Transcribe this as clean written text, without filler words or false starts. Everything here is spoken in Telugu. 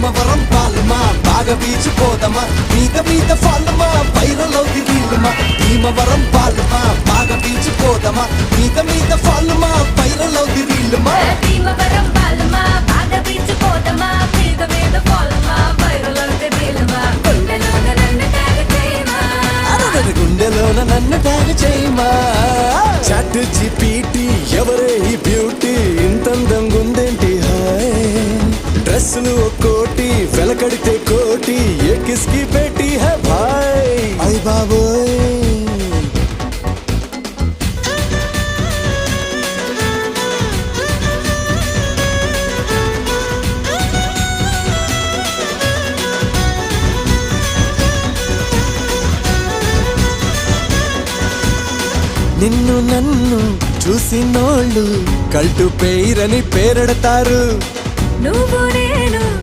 భీమవరం పాలమా బాగా బీచిపోదమా మీద మీద ఫాలమా వైరలో దిగిలుమా భీమవరం పాలమా బాగా బీచిపోదమా మీద మీద ఫాలమా వైరలో దిగిలుమా భీమవరం పాలమా బాగా బీచిపోదమా మీద మీద ఫాలమా వైరలో దిగిలుమా గుండెలోన నన్ను ట్యాగ్ చేయమా చాట్ జీపీటీ ఎవరే ఈ బ్యూటీ ఇంతందంగా ఉందేంటి హాయ్ డ్రెస్సులు ఒక్కోటి వెలకడితే కోటి ఏ కిస్కి పెట్టి హై భాయ్ అయ్ బాబోయ్ నిన్ను నన్ను చూసినోళ్ళు కల్టు పేరని పేరెడతారు నువ్వు నేను